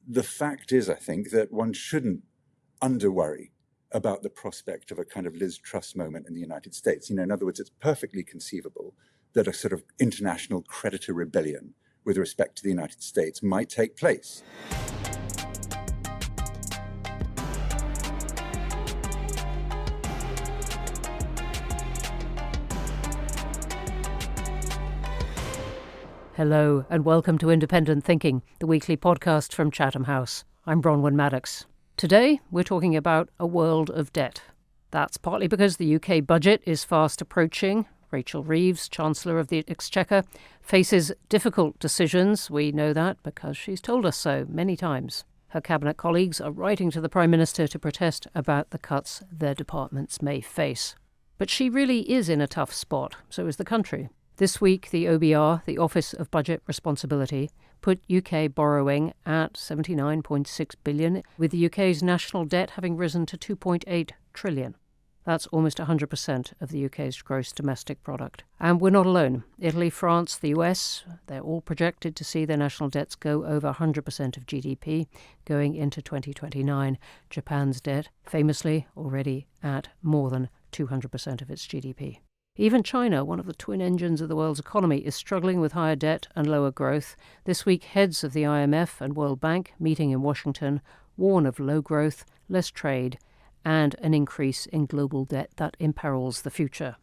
the fact is, I think, that one shouldn't under-worry about the prospect of a kind of Liz Truss moment in the United States. In other words, it's perfectly conceivable that a sort of international creditor rebellion with respect to the United States might take place. Hello and welcome to Independent Thinking, the weekly podcast from Chatham House. I'm Bronwen Maddox. Today we're talking about a world of debt. That's partly because the UK budget is fast approaching. Rachel Reeves, Chancellor of the Exchequer, faces difficult decisions. We know that because she's told us so many times. Her cabinet colleagues are writing to the Prime Minister to protest about the cuts their departments may face. But she really is in a tough spot, so is the country. This week, the OBR, the Office of Budget Responsibility, put UK borrowing at £79.6 billion, with the UK's national debt having risen to £2.8 trillion. That's almost 100% of the UK's gross domestic product. And we're not alone. Italy, France, the US, they're all projected to see their national debts go over 100% of GDP going into 2029. Japan's debt, famously, already at more than 200% of its GDP. Even China, one of the twin engines of the world's economy, is struggling with higher debt and lower growth. This week, heads of the IMF and World Bank, meeting in Washington, warn of low growth, less trade, and an increase in global debt that imperils the future.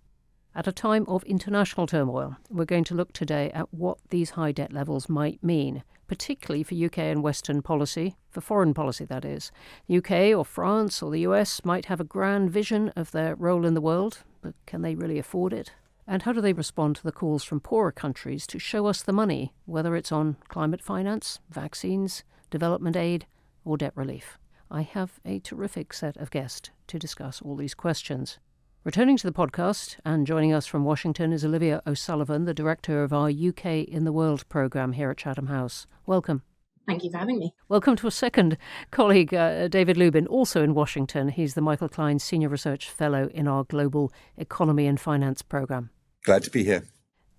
At a time of international turmoil, we're going to look today at what these high debt levels might mean, particularly for UK and Western policy, for foreign policy that is. The UK or France or the US might have a grand vision of their role in the world, but can they really afford it? And how do they respond to the calls from poorer countries to show us the money, whether it's on climate finance, vaccines, development aid, or debt relief? I have a terrific set of guests to discuss all these questions. Returning to the podcast and joining us from Washington is Olivia O'Sullivan, the director of our UK in the World programme here at Chatham House. Welcome. Thank you for having me. Welcome to a second colleague, David Lubin, also in Washington. He's the Michael Klein Senior Research Fellow in our Global Economy and Finance programme. Glad to be here.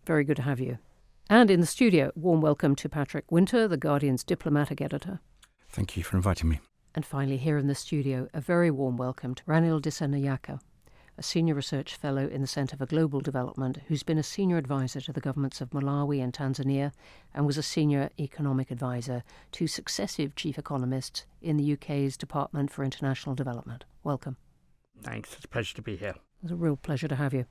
Very good to have you. And in the studio, warm welcome to Patrick Wintour, the Guardian's diplomatic editor. Thank you for inviting me. And finally, here in the studio, a very warm welcome to Ranil Dissanayake, a Senior Research Fellow in the Centre for Global Development, who's been a Senior Advisor to the governments of Malawi and Tanzania and was a Senior Economic Advisor to successive Chief Economists in the UK's Department for International Development. Welcome. Thanks. It's a pleasure to be here. It's a real pleasure to have you.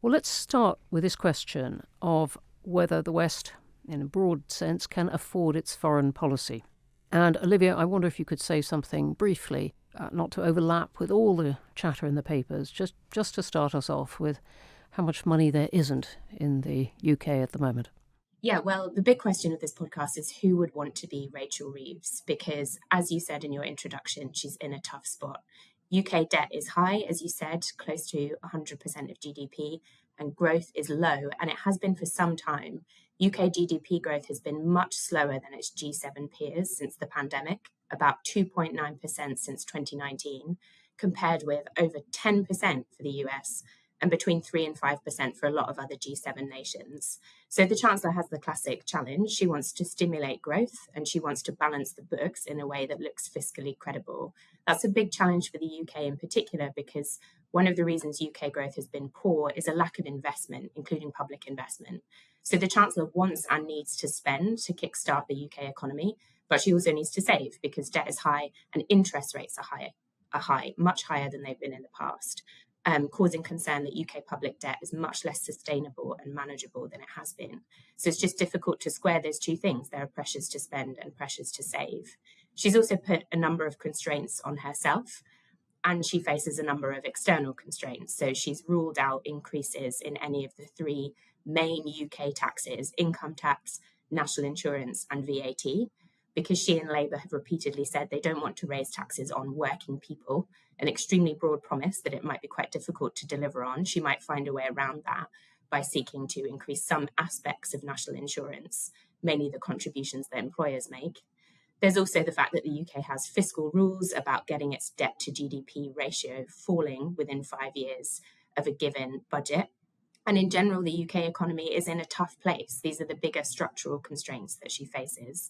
Well, let's start with this question of whether the West, in a broad sense, can afford its foreign policy. And Olivia, I wonder if you could say something briefly, not to overlap with all the chatter in the papers, just to start us off with how much money there isn't in the UK at the moment. Yeah, well, the big question of this podcast is who would want to be Rachel Reeves? Because as you said in your introduction, she's in a tough spot. UK debt is high, as you said, close to 100% of GDP, and growth is low, and it has been for some time. UK GDP growth has been much slower than its G7 peers since the pandemic, about 2.9% since 2019, compared with over 10% for the US and between 3 and 5% for a lot of other G7 nations. So the Chancellor has the classic challenge. She wants to stimulate growth and she wants to balance the books in a way that looks fiscally credible. That's a big challenge for the UK in particular because one of the reasons UK growth has been poor is a lack of investment, including public investment. So the Chancellor wants and needs to spend to kickstart the UK economy, but she also needs to save because debt is high and interest rates are high, much higher than they've been in the past, causing concern that UK public debt is much less sustainable and manageable than it has been. So it's just difficult to square those two things. There are pressures to spend and pressures to save. She's also put a number of constraints on herself, and she faces a number of external constraints. So she's ruled out increases in any of the three main UK taxes, income tax, national insurance and VAT, because she and Labour have repeatedly said they don't want to raise taxes on working people, an extremely broad promise that it might be quite difficult to deliver on. She might find a way around that by seeking to increase some aspects of national insurance, mainly the contributions that employers make. There's also the fact that the UK has fiscal rules about getting its debt to GDP ratio falling within 5 years of a given budget. And in general, the UK economy is in a tough place. These are the bigger structural constraints that she faces.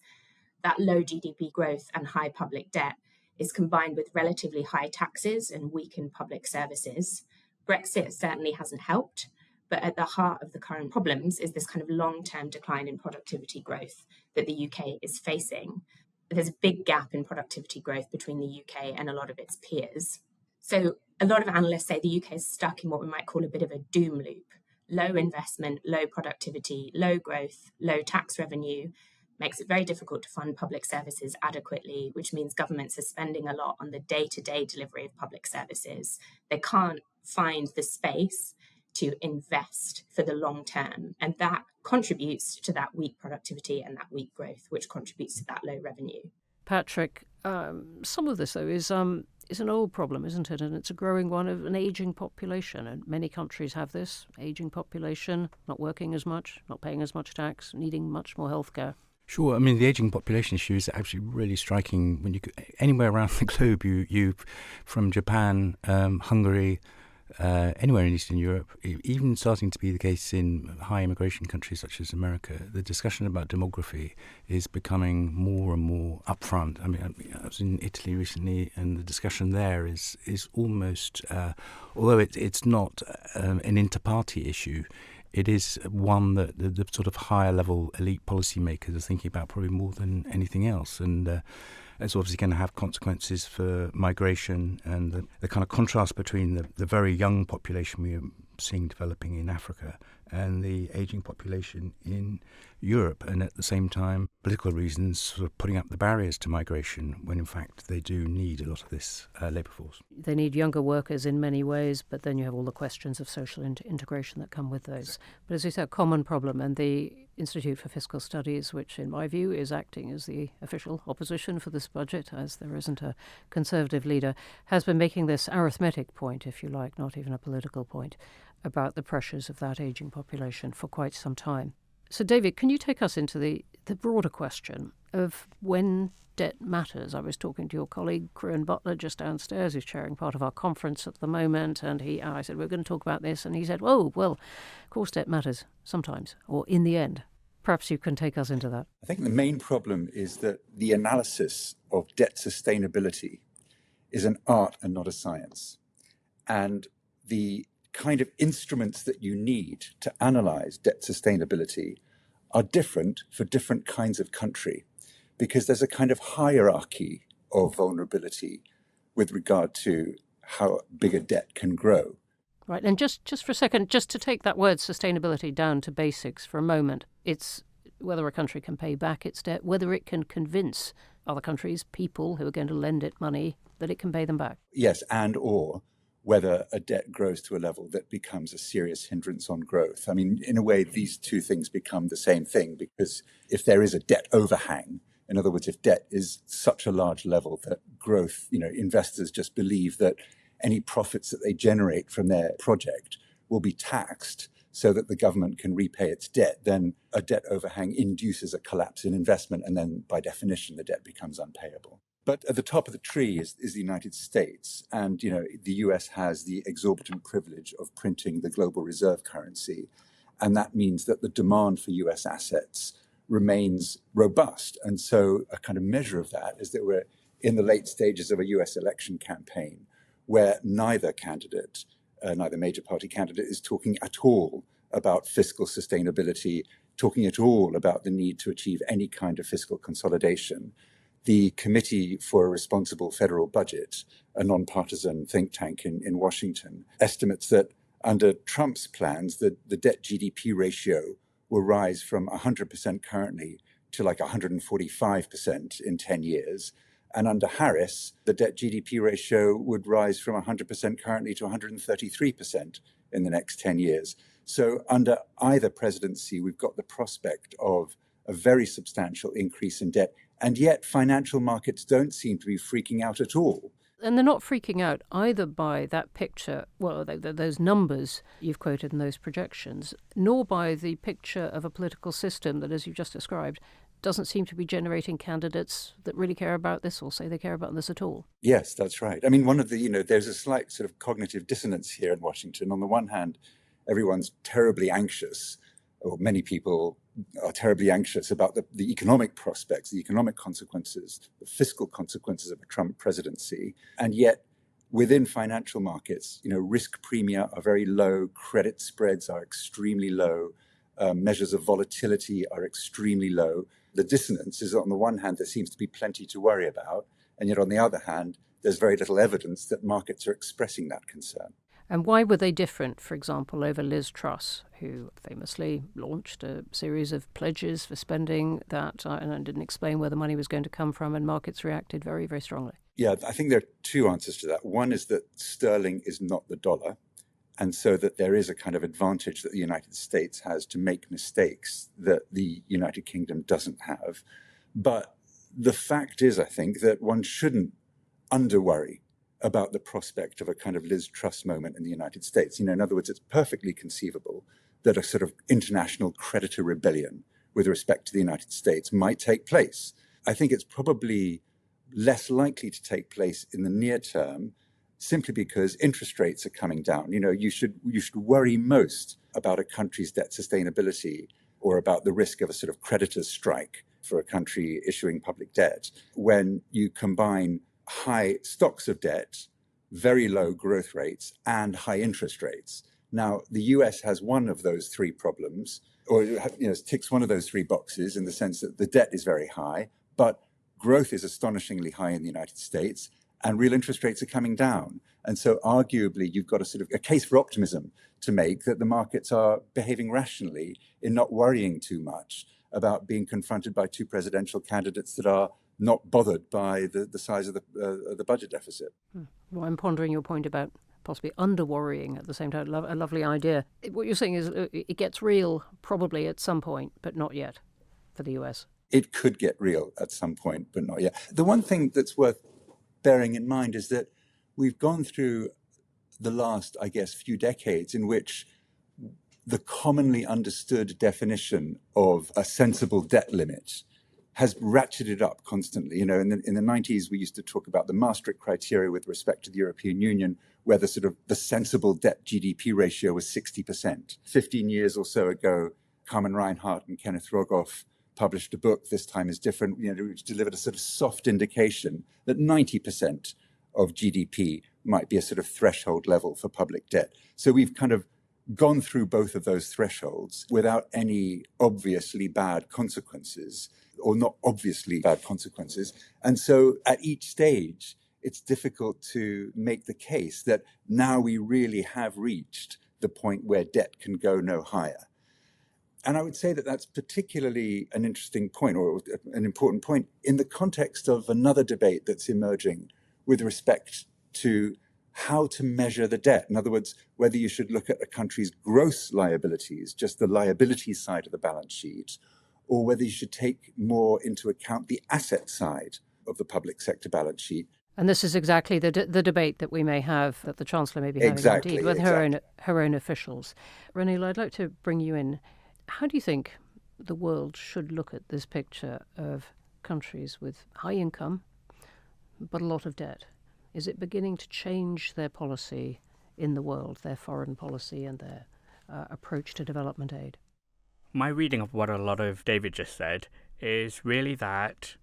That low GDP growth and high public debt is combined with relatively high taxes and weakened public services. Brexit certainly hasn't helped, but at the heart of the current problems is this kind of long-term decline in productivity growth that the UK is facing. There's a big gap in productivity growth between the UK and a lot of its peers. So a lot of analysts say the UK is stuck in what we might call a bit of a doom loop. Low investment, low productivity, low growth, low tax revenue makes it very difficult to fund public services adequately, which means governments are spending a lot on the day-to-day delivery of public services. They can't find the space to invest for the long term. And that contributes to that weak productivity and that weak growth, which contributes to that low revenue. Patrick, some of this, though, is an old problem, isn't it? And it's a growing one of an ageing population. And many countries have this ageing population, not working as much, not paying as much tax, needing much more healthcare. Sure. I mean, the ageing population issue is actually really striking. When you anywhere around the globe, you from Japan, Hungary, anywhere in Eastern Europe, even starting to be the case in high immigration countries such as America, the discussion about demography is becoming more and more upfront. I mean, I was in Italy recently, and the discussion there is almost, although it's not an inter-party issue, it is one that the sort of higher level elite policymakers are thinking about probably more than anything else. And it's obviously going to have consequences for migration and the kind of contrast between the very young population we are seeing developing in Africa and the ageing population in Europe, and at the same time political reasons sort of putting up the barriers to migration when in fact they do need a lot of this labour force. They need younger workers in many ways, but then you have all the questions of social integration that come with those. But as you said, a common problem, and the Institute for Fiscal Studies, which in my view is acting as the official opposition for this budget, as there isn't a Conservative leader, has been making this arithmetic point, if you like, not even a political point, about the pressures of that ageing population for quite some time. So, David, can you take us into the broader question of when debt matters? I was talking to your colleague, Kieran Butler, just downstairs, who's chairing part of our conference at the moment, and I said, we're going to talk about this, and he said, oh, well, of course debt matters sometimes, or in the end. Perhaps you can take us into that. I think the main problem is that the analysis of debt sustainability is an art and not a science. And the kind of instruments that you need to analyze debt sustainability are different for different kinds of country, because there's a kind of hierarchy of vulnerability with regard to how big a debt can grow. Right, and just for a second, just to take that word sustainability down to basics for a moment, it's whether a country can pay back its debt, whether it can convince other countries, people who are going to lend it money, that it can pay them back. Yes, and or whether a debt grows to a level that becomes a serious hindrance on growth. I mean, in a way, these two things become the same thing, because if there is a debt overhang, in other words, if debt is such a large level that growth, investors just believe that any profits that they generate from their project will be taxed so that the government can repay its debt, then a debt overhang induces a collapse in investment, and then by definition, the debt becomes unpayable. But at the top of the tree is the United States. And, the US has the exorbitant privilege of printing the global reserve currency. And that means that the demand for US assets remains robust. And so a kind of measure of that is that we're in the late stages of a US election campaign where neither major party candidate is talking at all about fiscal sustainability, talking at all about the need to achieve any kind of fiscal consolidation. The Committee for a Responsible Federal Budget, a nonpartisan think tank in Washington, estimates that under Trump's plans, the debt GDP ratio will rise from 100% currently to like 145% in 10 years. And under Harris, the debt GDP ratio would rise from 100% currently to 133% in the next 10 years. So under either presidency, we've got the prospect of a very substantial increase in debt. And yet financial markets don't seem to be freaking out at all. And they're not freaking out either by that picture, well, those numbers you've quoted in those projections, nor by the picture of a political system that, as you just described, doesn't seem to be generating candidates that really care about this or say they care about this at all. Yes, that's right. I mean, there's a slight sort of cognitive dissonance here in Washington. On the one hand, everyone's terribly anxious or many people are terribly anxious about the economic prospects, the economic consequences, the fiscal consequences of a Trump presidency. And yet, within financial markets, risk premia are very low, credit spreads are extremely low, measures of volatility are extremely low. The dissonance is, on the one hand, there seems to be plenty to worry about, and yet on the other hand, there's very little evidence that markets are expressing that concern. And why were they different, for example, over Liz Truss, who famously launched a series of pledges for spending that and didn't explain where the money was going to come from, and markets reacted very, very strongly? Yeah, I think there are two answers to that. One is that sterling is not the dollar, and so that there is a kind of advantage that the United States has to make mistakes that the United Kingdom doesn't have. But the fact is, I think, that one shouldn't under-worry about the prospect of a kind of Liz Truss moment in the United States. In other words, it's perfectly conceivable that a sort of international creditor rebellion with respect to the United States might take place. I think it's probably less likely to take place in the near term, simply because interest rates are coming down. You should worry most about a country's debt sustainability or about the risk of a sort of creditor's strike for a country issuing public debt when you combine high stocks of debt, very low growth rates, and high interest rates. Now, the US has one of those three problems, or ticks one of those three boxes in the sense that the debt is very high, but growth is astonishingly high in the United States, and real interest rates are coming down. And so arguably, you've got a case for optimism to make that the markets are behaving rationally in not worrying too much about being confronted by two presidential candidates that are not bothered by the size of the budget deficit. Well, I'm pondering your point about possibly under-worrying at the same time. A lovely idea. What you're saying is it gets real probably at some point, but not yet for the US. It could get real at some point, but not yet. The one thing that's worth bearing in mind is that we've gone through the last, few decades in which the commonly understood definition of a sensible debt limit has ratcheted up constantly. In the 90s, we used to talk about the Maastricht criteria with respect to the European Union, where the sensible debt GDP ratio was 60%. 15 years or so ago, Carmen Reinhardt and Kenneth Rogoff published a book, This Time is Different, which delivered a sort of soft indication that 90% of GDP might be a sort of threshold level for public debt. So we've kind of gone through both of those thresholds without any obviously bad consequences, or not obviously bad consequences. And so at each stage, it's difficult to make the case that now we really have reached the point where debt can go no higher. And I would say that that's particularly an interesting point, or an important point, in the context of another debate that's emerging with respect to how to measure the debt. In other words, whether you should look at a country's gross liabilities, just the liability side of the balance sheet, or whether you should take more into account the asset side of the public sector balance sheet. And this is exactly the debate that we may have, that the Chancellor may be having indeed, with her own officials. Ranil, I'd like to bring you in. How do you think the world should look at this picture of countries with high income but a lot of debt? Is it beginning to change their policy in the world, their foreign policy and their approach to development aid? My reading of what a lot of David just said is really that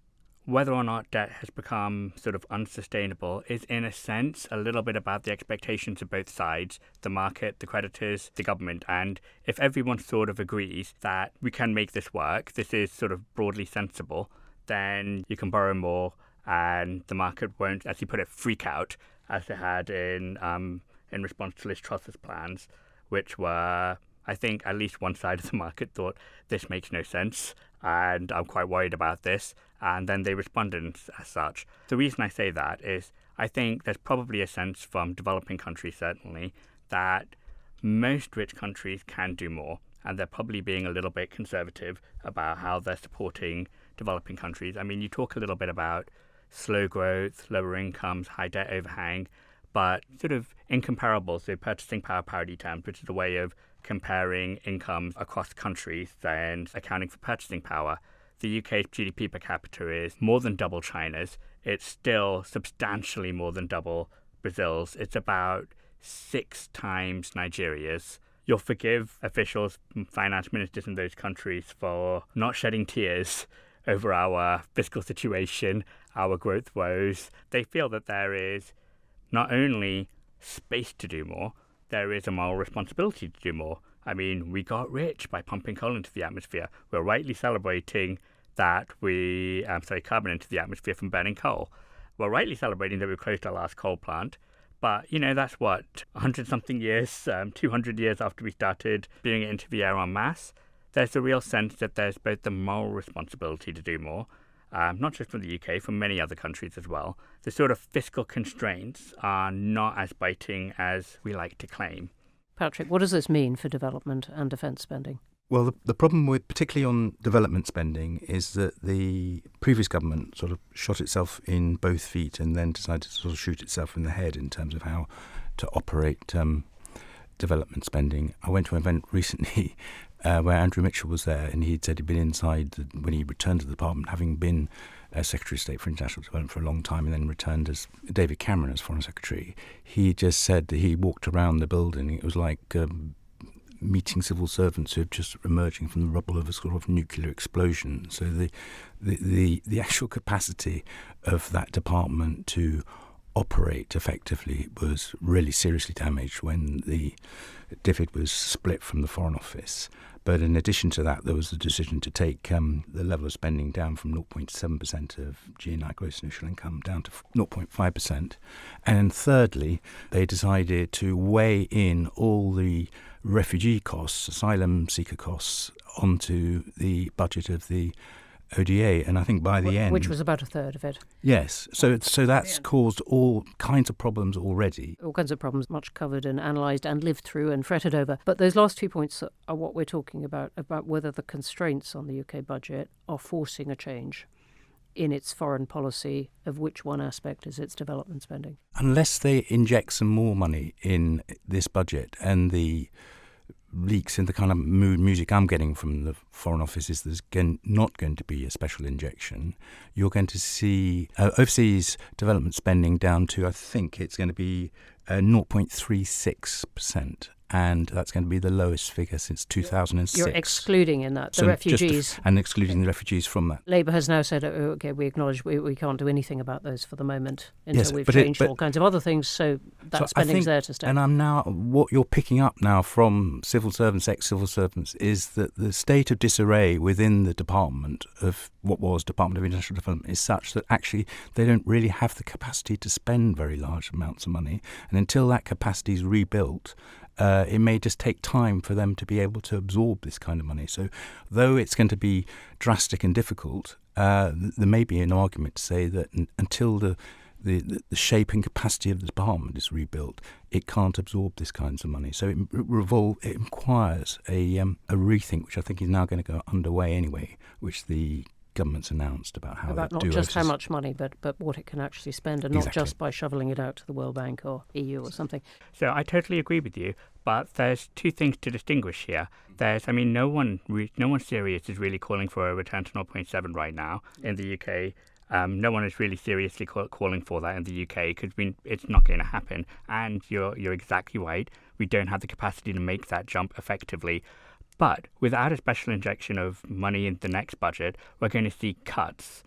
whether or not debt has become sort of unsustainable is, in a sense, a little bit about the expectations of both sides, the market, the creditors, the government. And if everyone sort of agrees that we can make this work, this is sort of broadly sensible, then you can borrow more and the market won't, as you put it, freak out, as it had in response to Liz Truss's plans, which were, I think at least one side of the market thought this makes no sense and I'm quite worried about this, and then they responded as such. The reason I say that is I think there's probably a sense from developing countries, certainly, that most rich countries can do more, and they're probably being a little bit conservative about how they're supporting developing countries. I mean, you talk a little bit about slow growth, lower incomes, high debt overhang, but sort of incomparable, so purchasing power parity terms, which is a way of comparing incomes across countries and accounting for purchasing power. The UK's GDP per capita is more than double China's. It's still substantially more than double Brazil's. It's about 6 times Nigeria's. you'll forgive officials, finance ministers in those countries for not shedding tears over our fiscal situation, our growth woes. They feel that there is not only space to do more, there is a moral responsibility to do more. I mean, we got rich by pumping coal into the atmosphere. We're rightly celebrating that carbon into the atmosphere from burning coal. We're rightly celebrating that we closed our last coal plant. But, that's 100-something years, 200 years after we started spewing it into the air en masse. There's a real sense that there's both the moral responsibility to do more, not just from the UK, from many other countries as well. The sort of fiscal constraints are not as biting as we like to claim. Patrick, what does this mean for development and defence spending? Well, the problem with, particularly on development spending, is that the previous government sort of shot itself in both feet and then decided to sort of shoot itself in the head in terms of how to operate development spending. I went to an event recently where Andrew Mitchell was there, and he'd said he'd been inside when he returned to the department, having been Secretary of State for International Development for a long time and then returned as David Cameron as Foreign Secretary. He just said that he walked around the building. It was like meeting civil servants who are just emerging from the rubble of a sort of nuclear explosion. So the actual capacity of that department to operate effectively was really seriously damaged when the DFID was split from the Foreign Office. But in addition to that, there was the decision to take the level of spending down from 0.7% of GNI, gross national income, down to 0.5%. And thirdly, they decided to weigh in all the refugee costs, asylum seeker costs, onto the budget of the ODA, and I think by the end... Which was about a third of it. Yes, so that's caused all kinds of problems already. All kinds of problems, much covered and analysed and lived through and fretted over. But those last 2 points are what we're talking about whether the constraints on the UK budget are forcing a change in its foreign policy, of which one aspect is its development spending. Unless they inject some more money in this budget, and the leaks in the kind of mood music I'm getting from the Foreign Office is there's not going to be a special injection. You're going to see overseas development spending down to, I think it's going to be 0.36%. And that's going to be the lowest figure since 2006. You're excluding in that the refugees. And excluding the refugees from that. Labour has now said, OK, we acknowledge we can't do anything about those for the moment until we've changed all kinds of other things, so that spending's there to stay. And what you're picking up now from civil servants, ex-civil servants, is that the state of disarray within the department of what was Department of International Development is such that actually they don't really have the capacity to spend very large amounts of money. And until that capacity is rebuilt, it may just take time for them to be able to absorb this kind of money. So though it's going to be drastic and difficult, there may be an argument to say that until the shape and capacity of the department is rebuilt, it can't absorb this kinds of money. So it requires a rethink, which I think is now going to go underway anyway, which the government's announced about how about not just how much money, but what it can actually spend, and not just by shoveling it out to the World Bank or EU or something. So I totally agree with you, but there's two things to distinguish here. No one serious is really calling for a return to 0.7 right now in the UK. No one is really seriously calling for that in the UK because it's not going to happen. And you're exactly right. We don't have the capacity to make that jump effectively. But without a special injection of money in the next budget, we're going to see cuts.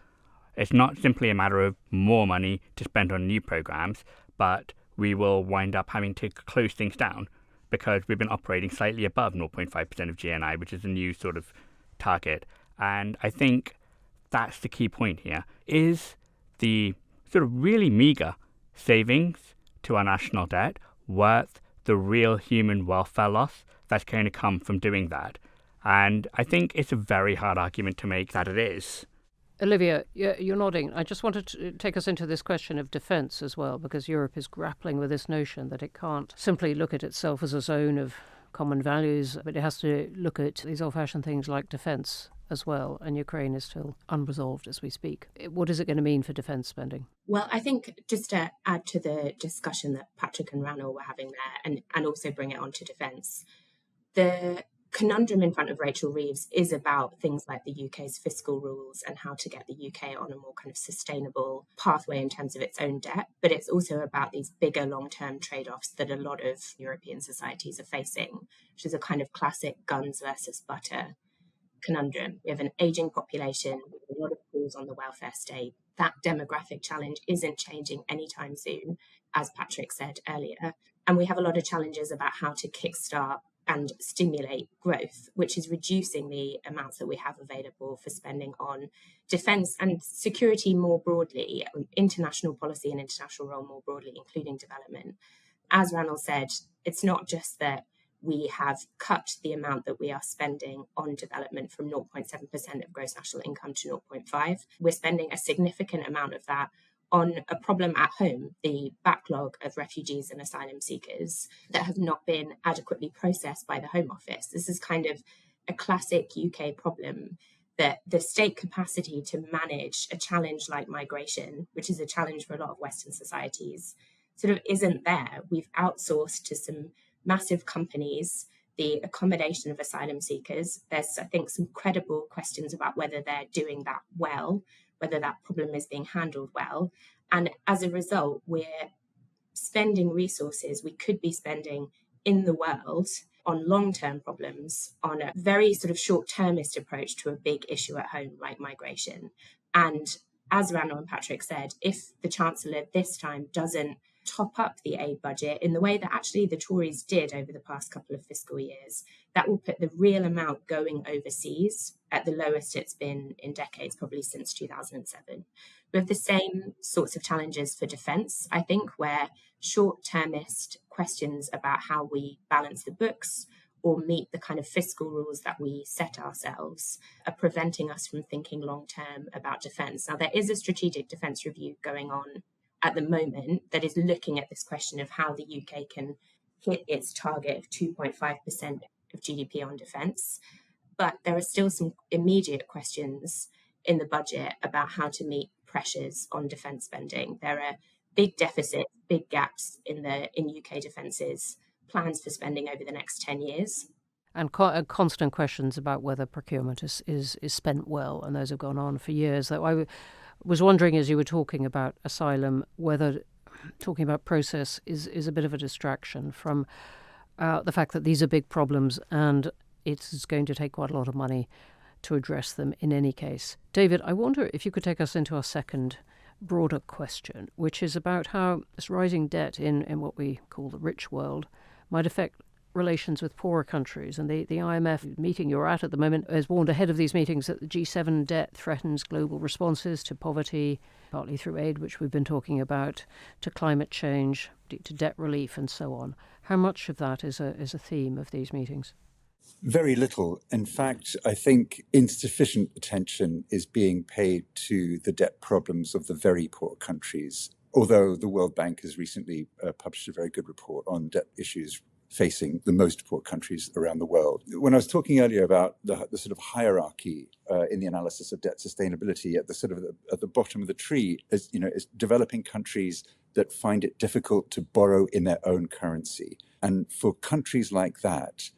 It's not simply a matter of more money to spend on new programs, but we will wind up having to close things down because we've been operating slightly above 0.5% of GNI, which is a new sort of target. And I think that's the key point here, is the sort of really meagre savings to our national debt worth the real human welfare loss that's going to come from doing that? And I think it's a very hard argument to make that it is. Olivia, you're nodding. I just wanted to take us into this question of defence as well, because Europe is grappling with this notion that it can't simply look at itself as a zone of common values, but it has to look at these old-fashioned things like defence as well, and Ukraine is still unresolved as we speak. What is it going to mean for defence spending? Well, I think just to add to the discussion that Patrick and Ranil were having there, and also bring it on to defence, the conundrum in front of Rachel Reeves is about things like the UK's fiscal rules and how to get the UK on a more kind of sustainable pathway in terms of its own debt. But it's also about these bigger long-term trade-offs that a lot of European societies are facing, which is a kind of classic guns versus butter conundrum. We have an aging population with a lot of calls on the welfare state. That demographic challenge isn't changing anytime soon, as Patrick said earlier. And we have a lot of challenges about how to kickstart and stimulate growth, which is reducing the amounts that we have available for spending on defence and security more broadly, international policy and international role more broadly, including development. As Ranil said, it's not just that we have cut the amount that we are spending on development from 0.7% of gross national income to 0.5%. We're spending a significant amount of that on a problem at home, the backlog of refugees and asylum seekers that have not been adequately processed by the Home Office. This is kind of a classic UK problem, that the state capacity to manage a challenge like migration, which is a challenge for a lot of Western societies, sort of isn't there. We've outsourced to some massive companies the accommodation of asylum seekers. There's, I think, some credible questions about whether they're doing that well, whether that problem is being handled well. And as a result, we're spending resources we could be spending in the world on long-term problems, on a very sort of short-termist approach to a big issue at home like migration. And as Ranil and Patrick said, if the Chancellor this time doesn't top up the aid budget in the way that actually the Tories did over the past couple of fiscal years, that will put the real amount going overseas at the lowest it's been in decades, probably since 2007. We have the same sorts of challenges for defence, I think, where short-termist questions about how we balance the books or meet the kind of fiscal rules that we set ourselves are preventing us from thinking long-term about defence. Now, there is a strategic defence review going on at the moment that is looking at this question of how the UK can hit its target of 2.5% of GDP on defence. But there are still some immediate questions in the budget about how to meet pressures on defence spending. There are big deficits, big gaps in UK defence's plans for spending over the next 10 years. And constant questions about whether procurement is spent well, and those have gone on for years. So I was wondering, as you were talking about asylum, whether talking about process is a bit of a distraction from the fact that these are big problems and it's going to take quite a lot of money to address them in any case. David, I wonder if you could take us into our second broader question, which is about how this rising debt in what we call the rich world might affect relations with poorer countries. And the IMF meeting you're at the moment has warned ahead of these meetings that the G7 debt threatens global responses to poverty, partly through aid, which we've been talking about, to climate change, to debt relief and so on. How much of that is a theme of these meetings? Very little. In fact, I think insufficient attention is being paid to the debt problems of the very poor countries, although the World Bank has recently published a very good report on debt issues facing the most poor countries around the world. When I was talking earlier about the sort of hierarchy in the analysis of debt sustainability, at the bottom of the tree is developing countries that find it difficult to borrow in their own currency. And for countries like that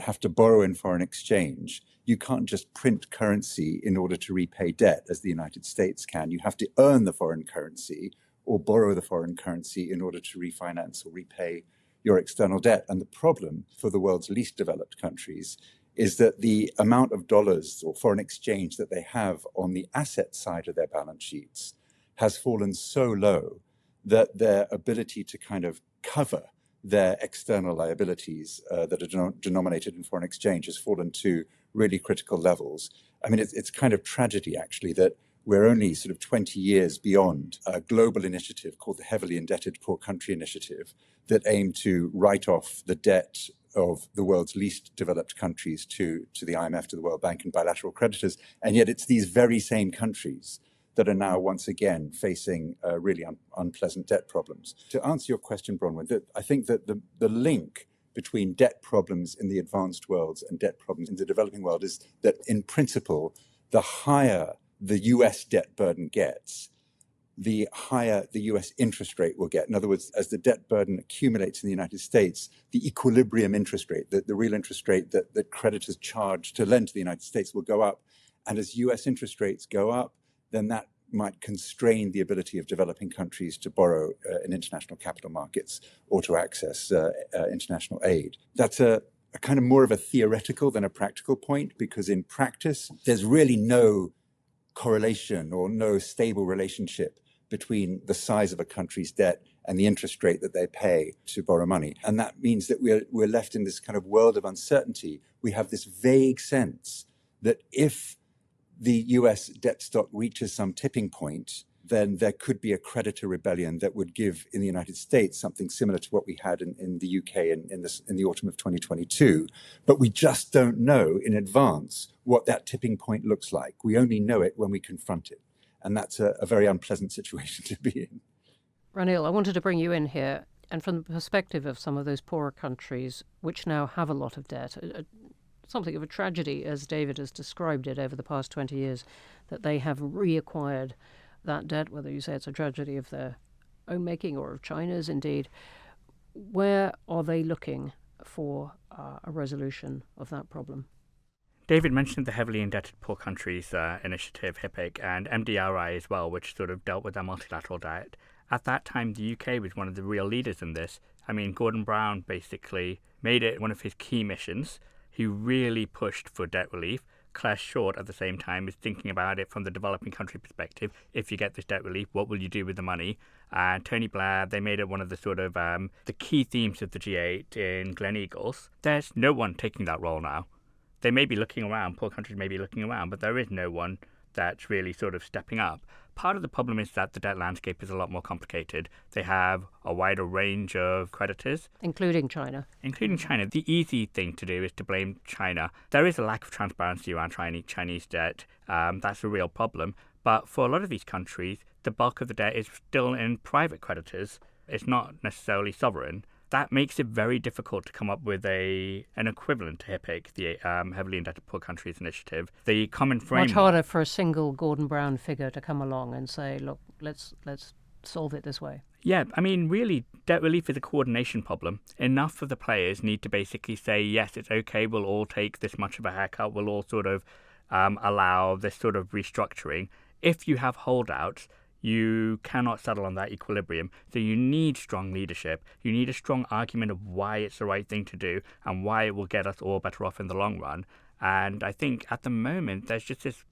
have to borrow in foreign exchange, you can't just print currency in order to repay debt as the United States can. You have to earn the foreign currency or borrow the foreign currency in order to refinance or repay your external debt. And the problem for the world's least developed countries is that the amount of dollars or foreign exchange that they have on the asset side of their balance sheets has fallen so low that their ability to kind of cover their external liabilities that are denominated in foreign exchange has fallen to really critical levels. I mean, it's kind of tragedy, actually, that we're only sort of 20 years beyond a global initiative called the Heavily Indebted Poor Country Initiative that aimed to write off the debt of the world's least developed countries to the IMF, to the World Bank and bilateral creditors. And yet it's these very same countries that are now once again facing really unpleasant debt problems. To answer your question, Bronwen, I think that the link between debt problems in the advanced world and debt problems in the developing world is that, in principle, the higher the US debt burden gets, the higher the US interest rate will get. In other words, as the debt burden accumulates in the United States, the equilibrium interest rate, the real interest rate that creditors charge to lend to the United States will go up. And as US interest rates go up, then that might constrain the ability of developing countries to borrow in international capital markets or to access international aid. That's a kind of more of a theoretical than a practical point, because in practice, there's really no correlation or no stable relationship between the size of a country's debt and the interest rate that they pay to borrow money. And that means that we're left in this kind of world of uncertainty. We have this vague sense that if the US debt stock reaches some tipping point, then there could be a creditor rebellion that would give in the United States something similar to what we had in the UK in the autumn of 2022. But we just don't know in advance what that tipping point looks like. We only know it when we confront it. And that's a very unpleasant situation to be in. Ranil, I wanted to bring you in here, and from the perspective of some of those poorer countries which now have a lot of debt, something of a tragedy, as David has described it over the past 20 years, that they have reacquired that debt, whether you say it's a tragedy of their own making or of China's indeed. Where are they looking for a resolution of that problem? David mentioned the Heavily Indebted Poor Countries initiative, HIPC, and MDRI as well, which sort of dealt with their multilateral debt. At that time, the UK was one of the real leaders in this. I mean, Gordon Brown basically made it one of his key missions. He really pushed for debt relief. Claire Short, at the same time, is thinking about it from the developing country perspective. If you get this debt relief, what will you do with the money? And Tony Blair, they made it one of the sort of the key themes of the G8 in Gleneagles. There's no one taking that role now. They may be looking around, poor countries may be looking around, but there is no one that's really sort of stepping up. Part of the problem is that the debt landscape is a lot more complicated. They have a wider range of creditors. Including China. Including China. The easy thing to do is to blame China. There is a lack of transparency around Chinese debt. That's a real problem. But for a lot of these countries, the bulk of the debt is still in private creditors. It's not necessarily sovereign. That makes it very difficult to come up with an equivalent to HIPC, the Heavily Indebted Poor Countries Initiative. The common framework. Much harder for a single Gordon Brown figure to come along and say, look, let's solve it this way. Yeah, I mean, really, debt relief is a coordination problem. Enough of the players need to basically say, yes, it's okay, we'll all take this much of a haircut, we'll all sort of allow this sort of restructuring. If you have holdouts, you cannot settle on that equilibrium. So you need strong leadership. You need a strong argument of why it's the right thing to do and why it will get us all better off in the long run. And I think at the moment, there's just this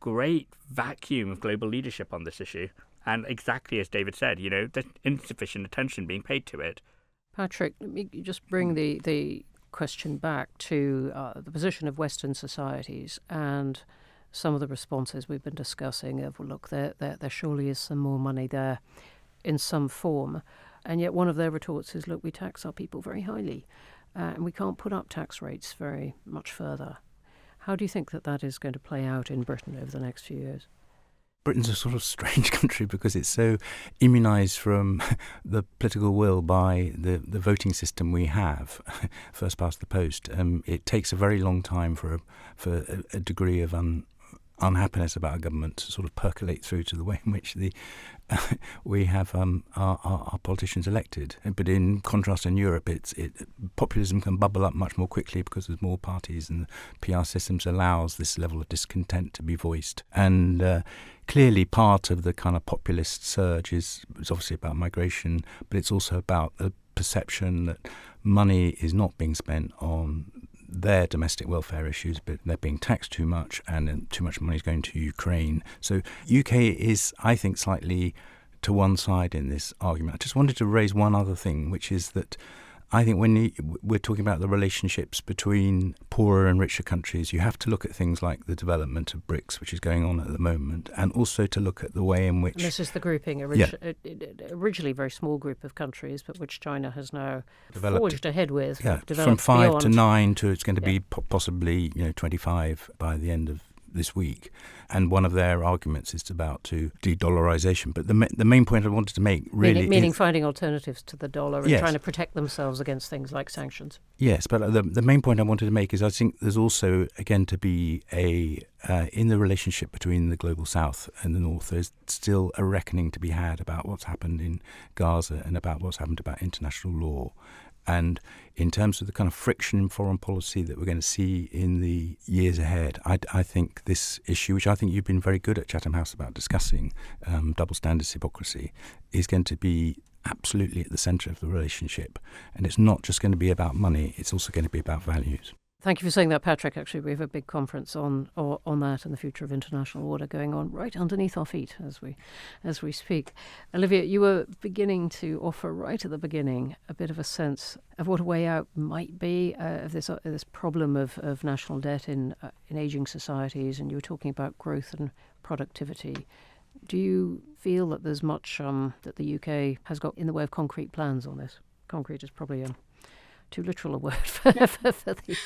great vacuum of global leadership on this issue. And exactly as David said, there's insufficient attention being paid to it. Patrick, let me just bring the question back to the position of Western societies and some of the responses we've been discussing of, well, look, there surely is some more money there in some form. And yet one of their retorts is, look, we tax our people very highly and we can't put up tax rates very much further. How do you think that is going to play out in Britain over the next few years? Britain's a sort of strange country because it's so immunised from the political will by the voting system we have, first past the post. It takes a very long time for a degree of unhappiness about a government to sort of percolate through to the way in which we have our politicians elected. But in contrast, in Europe, populism can bubble up much more quickly because there's more parties, and the PR systems allows this level of discontent to be voiced. And clearly, part of the kind of populist surge is obviously about migration, but it's also about the perception that money is not being spent on their domestic welfare issues, but they're being taxed too much, and too much money is going to Ukraine. So UK is, I think, slightly to one side in this argument. I just wanted to raise one other thing, which is that I think when we're talking about the relationships between poorer and richer countries, you have to look at things like the development of BRICS, which is going on at the moment, and also to look at the way in which... And this is the grouping, originally a very small group of countries, but which China has now forged ahead with. Yeah, from 5 to 9 to it's going to be possibly 25 by the end of this week, and one of their arguments is about to de-dollarization. But the main point I wanted to make really meaning is, finding alternatives to the dollar and Yes. trying to protect themselves against things like sanctions. Yes, but the main point I wanted to make is I think there's also, again, to be in the relationship between the global south and the north, there's still a reckoning to be had about what's happened in Gaza and about what's happened about international law. And in terms of the kind of friction in foreign policy that we're going to see in the years ahead, I think this issue, which I think you've been very good at Chatham House about discussing, double standards, hypocrisy, is going to be absolutely at the centre of the relationship. And it's not just going to be about money, it's also going to be about values. Thank you for saying that, Patrick. Actually, we have a big conference on that and the future of international order going on right underneath our feet as we speak. Olivia, you were beginning to offer right at the beginning a bit of a sense of what a way out might be of this problem of national debt in ageing societies, and you were talking about growth and productivity. Do you feel that there's much that the UK has got in the way of concrete plans on this? Concrete is probably too literal a word for the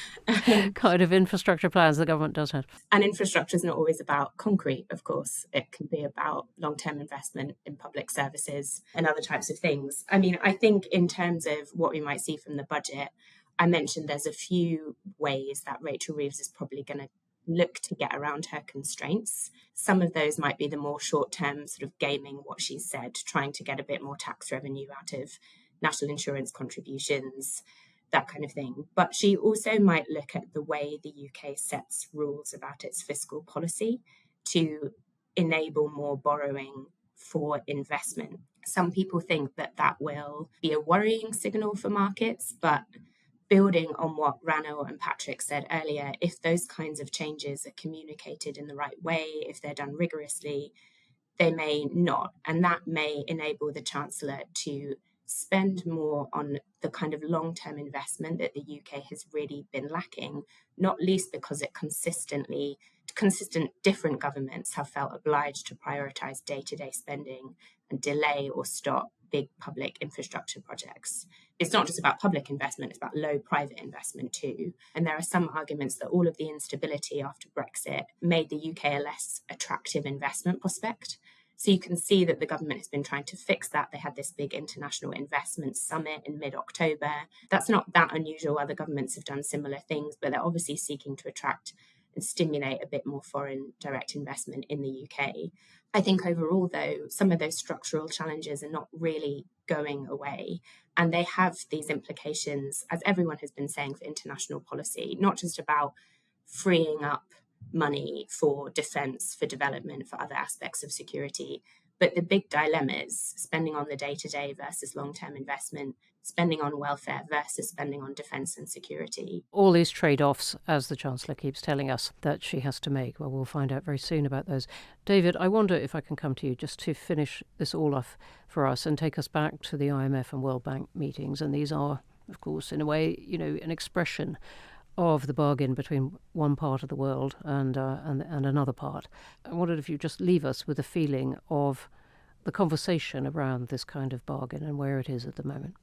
kind of infrastructure plans the government does have. And infrastructure is not always about concrete, of course. It can be about long-term investment in public services and other types of things. I mean, I think in terms of what we might see from the budget, I mentioned there's a few ways that Rachel Reeves is probably going to look to get around her constraints. Some of those might be the more short-term sort of gaming what she said, trying to get a bit more tax revenue out of national insurance contributions, that kind of thing. But she also might look at the way the UK sets rules about its fiscal policy to enable more borrowing for investment. Some people think that that will be a worrying signal for markets, but building on what Ranil and Patrick said earlier, if those kinds of changes are communicated in the right way, if they're done rigorously, they may not. And that may enable the Chancellor to spend more on the kind of long-term investment that the UK has really been lacking, not least because consistent different governments have felt obliged to prioritise day-to-day spending and delay or stop big public infrastructure projects. It's not just about public investment, it's about low private investment too. And there are some arguments that all of the instability after Brexit made the UK a less attractive investment prospect. So you can see that the government has been trying to fix that. They had this big international investment summit in mid-October. That's not that unusual. Other governments have done similar things, but they're obviously seeking to attract and stimulate a bit more foreign direct investment in the UK. I think overall, though, some of those structural challenges are not really going away. And they have these implications, as everyone has been saying, for international policy, not just about freeing up money for defence, for development, for other aspects of security. But the big dilemmas, spending on the day-to-day versus long-term investment, spending on welfare versus spending on defence and security. All these trade-offs, as the Chancellor keeps telling us, that she has to make. Well, we'll find out very soon about those. David, I wonder if I can come to you just to finish this all off for us and take us back to the IMF and World Bank meetings. And these are, of course, in a way, an expression of the bargain between one part of the world and another part. I wondered if you just leave us with a feeling of the conversation around this kind of bargain and where it is at the moment.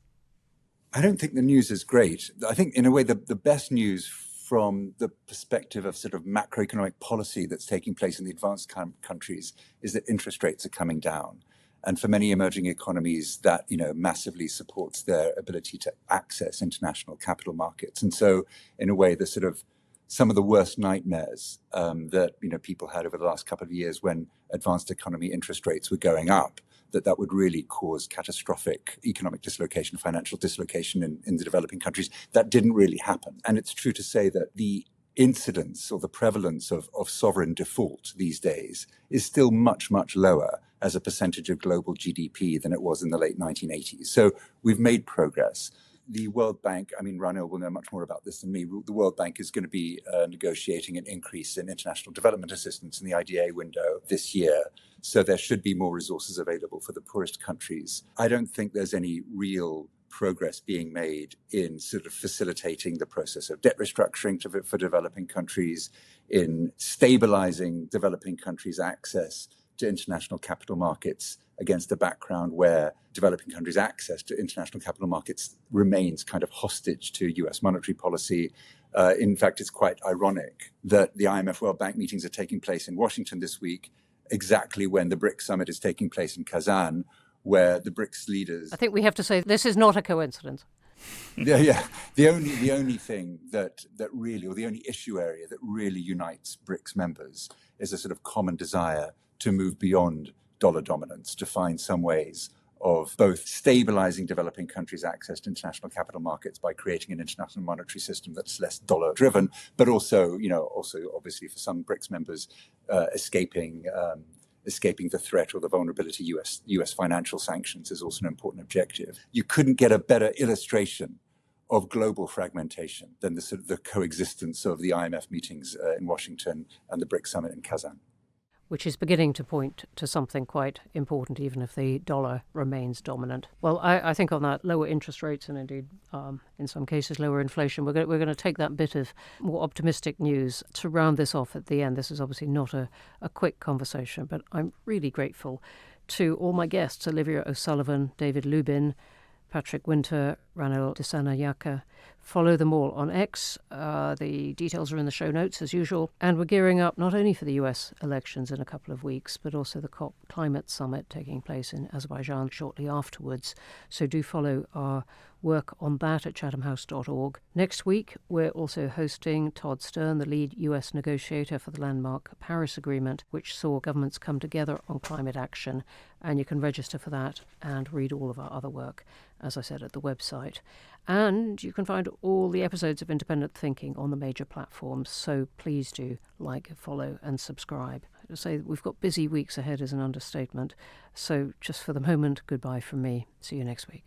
I don't think the news is great. I think, in a way, the best news from the perspective of sort of macroeconomic policy that's taking place in the advanced countries is that interest rates are coming down. And for many emerging economies, that massively supports their ability to access international capital markets. And so, in a way, the sort of some of the worst nightmares that people had over the last couple of years when advanced economy interest rates were going up, that would really cause catastrophic economic dislocation, financial dislocation in the developing countries. That didn't really happen. And it's true to say that the incidence or the prevalence of sovereign default these days is still much, much lower as a percentage of global GDP than it was in the late 1980s. So we've made progress. The World Bank, Ranil will know much more about this than me. The World Bank is going to be negotiating an increase in international development assistance in the IDA window this year. So there should be more resources available for the poorest countries. I don't think there's any real progress being made in sort of facilitating the process of debt restructuring for developing countries, in stabilizing developing countries' access to international capital markets against a background where developing countries' access to international capital markets remains kind of hostage to US monetary policy. In fact, it's quite ironic that the IMF World Bank meetings are taking place in Washington this week, exactly when the BRICS summit is taking place in Kazan, where the BRICS leaders... I think we have to say this is not a coincidence. Yeah. The only thing that really, or the only issue area that really unites BRICS members is a sort of common desire to move beyond dollar dominance, to find some ways of both stabilizing developing countries' access to international capital markets by creating an international monetary system that's less dollar driven, but also obviously for some BRICS members, escaping the threat or the vulnerability US financial sanctions is also an important objective. You couldn't get a better illustration of global fragmentation than the coexistence of the IMF meetings in Washington and the BRICS summit in Kazan. Which is beginning to point to something quite important, even if the dollar remains dominant. Well, I think on that, lower interest rates and indeed, in some cases, lower inflation, we're going to take that bit of more optimistic news to round this off at the end. This is obviously not a quick conversation, but I'm really grateful to all my guests, Olivia O'Sullivan, David Lubin, Patrick Wintour, Ranil Dissanayake. Follow them all on X. The details are in the show notes as usual. And we're gearing up not only for the US elections in a couple of weeks, but also the COP Climate Summit taking place in Azerbaijan shortly afterwards. So do follow our work on that at chathamhouse.org. Next week, we're also hosting Todd Stern, the lead US negotiator for the landmark Paris Agreement, which saw governments come together on climate action. And you can register for that and read all of our other work, as I said, at the website. And you can find all the episodes of Independent Thinking on the major platforms, so please do like, follow and subscribe. To say that we've got busy weeks ahead is an understatement, so just for the moment, goodbye from me. See you next week.